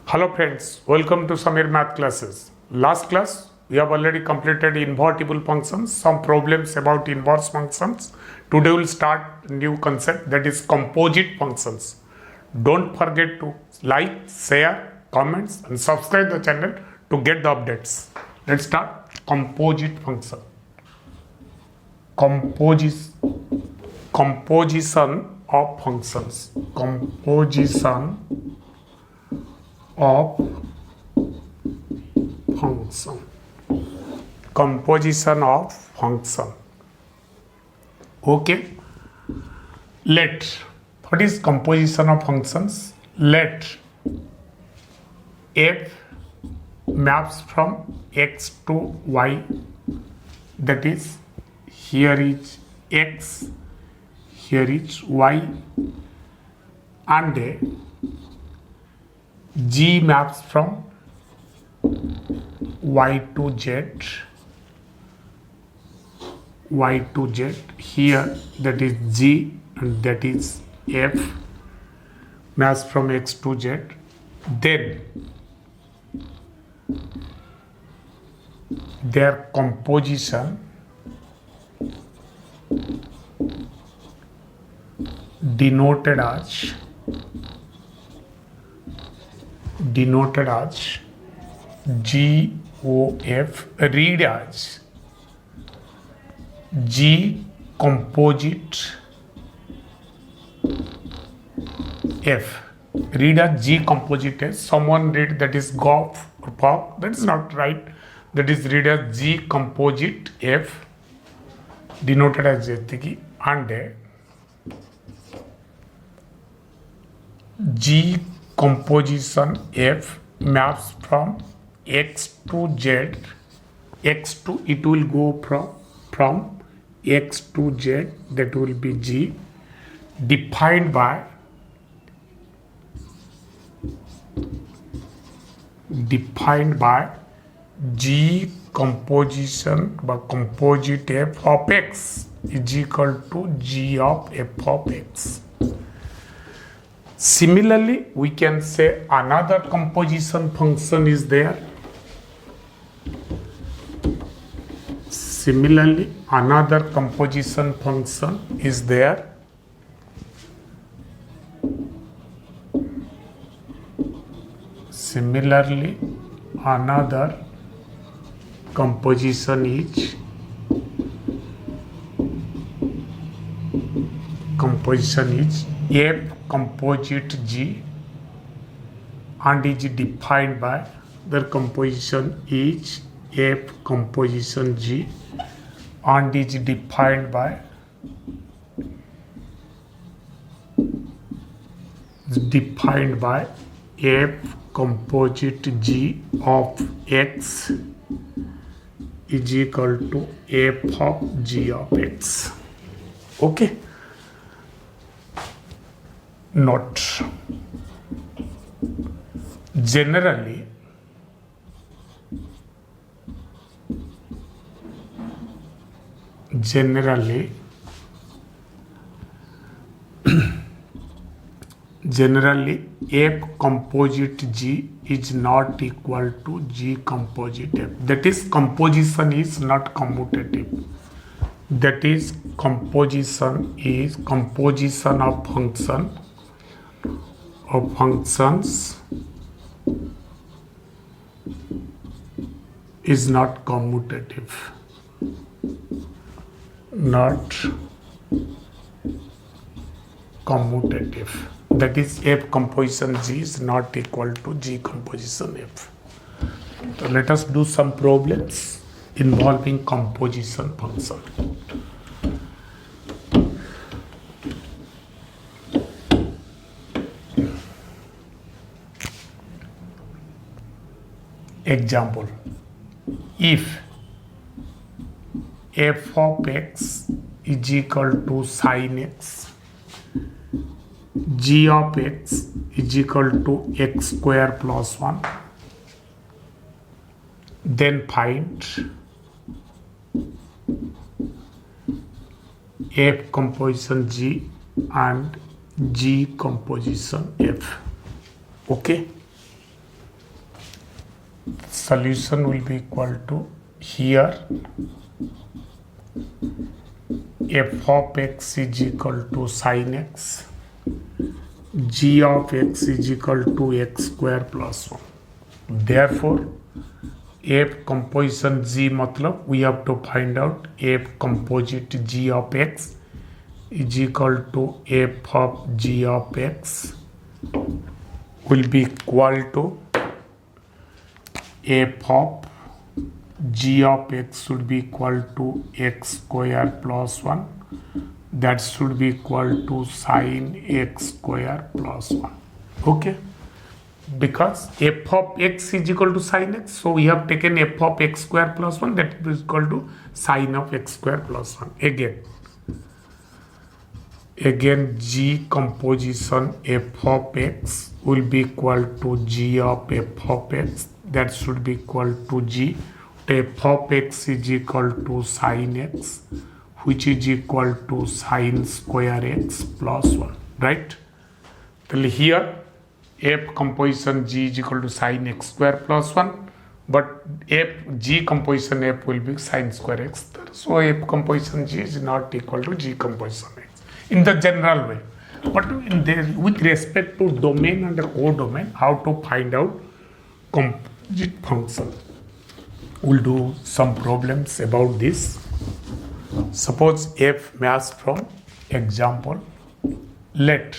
Hello friends, welcome to Samir Math classes. Last class we have already completed invertible functions, some problems about inverse functions. Today we'll start new concept, that is composite functions. Don't forget to like, share, comments and subscribe the channel to get the updates. Let's start composite function. Composition of functions. Composition of function. Composition of function. Okay. What is composition of functions? Let f maps from x to y, that is here is x, here is y, and g maps from y to z, here that is g and that is f, maps from x to z. Then their composition denoted as GOF, read as G composite F. Read as G composite F. Someone read that is GOF or POP. That is not right. That is read as G composite F, denoted as J, and G composition F maps from x to z. It will go from x to z, that will be G, defined by G composition by composite F of x is equal to G of F of x. Similarly, we can say another composition function is there. Similarly, another composition function is there. Similarly, another composition is F composite G, and is defined by the composition is F composition G, and is defined by F composite G of x is equal to F of G of x. Okay. Note: generally F composite G is not equal to G composite F. That is, composition is not commutative. That is, composition of functions is not commutative. That is, F composition G is not equal to G composition F. So let us do some problems involving composition function. Example: if f of x is equal to sin x, g of x is equal to x square plus 1, then find f composition G and G composition F. Okay. solution will be equal to here f of x is equal to sin x, g of x is equal to x square plus 1. Therefore, f composition g matlab we have to find out f composite g of x is equal to f of g of x will be equal to f of g of x should be equal to x square plus 1, that should be equal to sin x square plus 1. Okay, because f of x is equal to sin x, so we have taken f of x square plus 1, that is equal to sin of x square plus 1. Again g composition f of x will be equal to g of f of x, that should be equal to g. F of x is equal to sin x, which is equal to sin square x plus 1, right? So here f composition g is equal to sin x square plus 1, but f g composition f will be sin square x. So f composition g is not equal to g composition x in the general way. But with respect to domain and the codomain, how to find out composite function? We'll do some problems about this. Suppose f maps from example. Let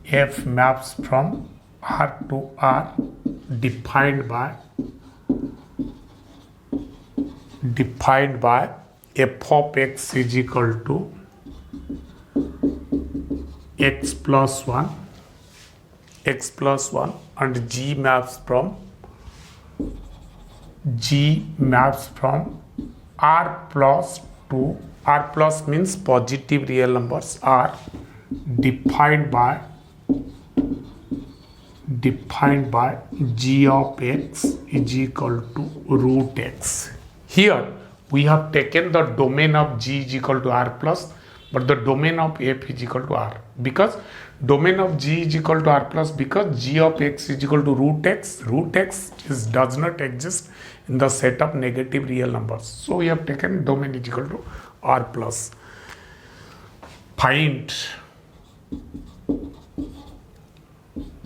f maps from R to R defined by f of x is equal to x plus 1 and g maps from R plus to R plus means positive real numbers R defined by g of x is equal to root x. Here we have taken the domain of g is equal to R plus, but the domain of f is equal to R, because domain of g is equal to R plus, because g of x is equal to root x. Root x does not exist in the set of negative real numbers. So we have taken domain is equal to R plus. Find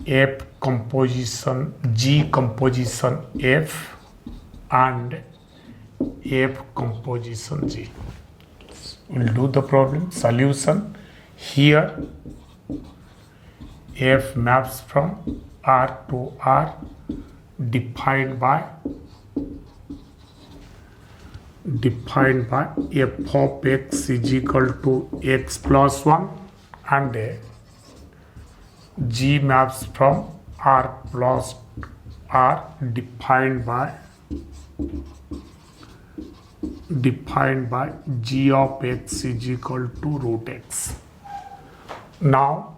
f composition, g composition f and f composition g. We'll do the problem. Solution. Here f maps from R to R defined by f of x is equal to x plus 1 and g maps from R plus R defined by g of x is equal to root x. Now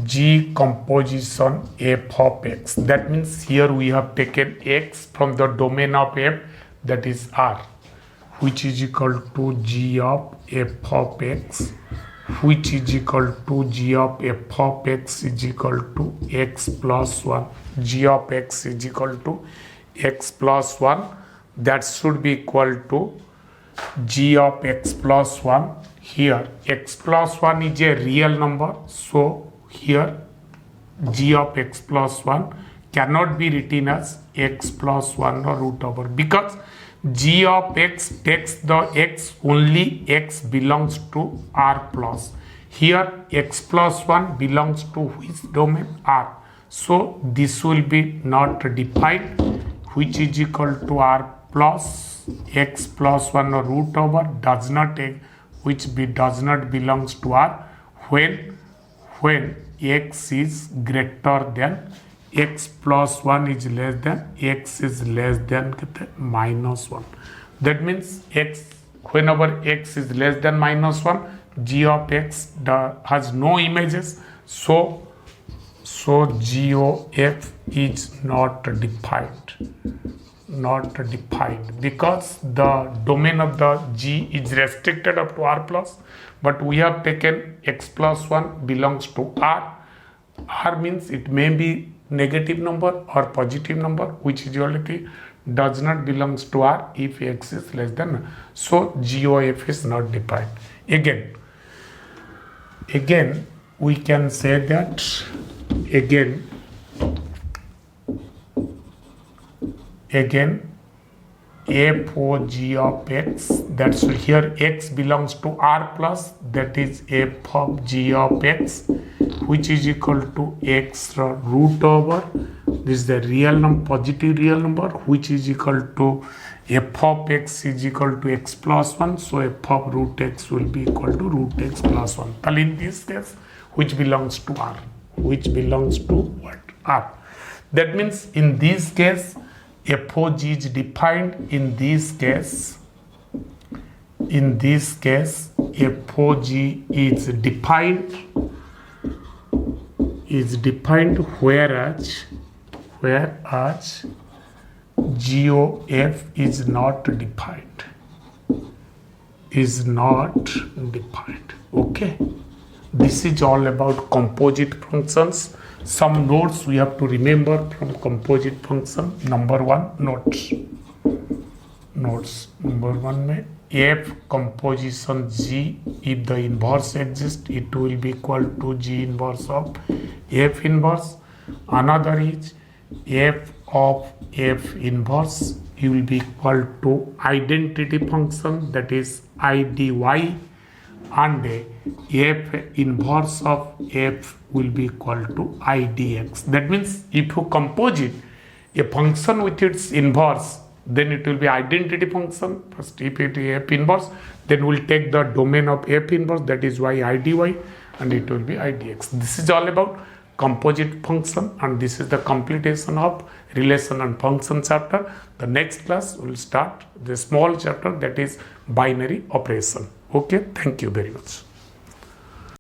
g composition f of x, that means here we have taken x from the domain of f, that is R, which is equal to g of f of x, which is equal to g of f of x is equal to x plus 1. G of x is equal to x plus 1, that should be equal to g of x plus 1. Here x plus 1 is a real number, so here g of x plus 1 cannot be written as x plus 1 or root over, because g of x takes the x, only x belongs to R plus. Here x plus 1 belongs to which domain? R. So this will be not defined, which is equal to R plus x plus 1 or root over does not take, does not belongs to R when x is greater than x plus 1 is less than x is less than minus 1. That means x, whenever x is less than minus 1, g of x has no images, so g of f is not defined, because the domain of the g is restricted up to R plus, but we have taken x plus 1 belongs to R. R means it may be negative number or positive number which usually does not belongs to R if X is less than 1. So GOF is not defined. Again we can say that again FOG of X, that's here X belongs to R plus, that is F of G of X, which is equal to X root over, this is the real number, positive real number, which is equal to F of X is equal to X plus 1, so F of root X will be equal to root X plus 1. So in this case, which belongs to R, which belongs to what? R. That means in this case, FOG is defined. In this case, FOG is defined, whereas GOF is not defined. Okay, this is all about composite functions. Some notes we have to remember from composite function. Number one, notes. Number one में F composition G, if the inverse exists, it will be equal to G inverse of F inverse. Another is F of F inverse, it will be equal to identity function, that is IDY, and F inverse of F will be equal to IDX. That means if you composite a function with its inverse, then it will be identity function. First, if it is F inverse, then we'll take the domain of F inverse, that is IDY, and it will be IDX. This is all about composite function, and this is the completion of relation and function chapter. The next class will start the small chapter, that is binary operation. Okay, thank you very much.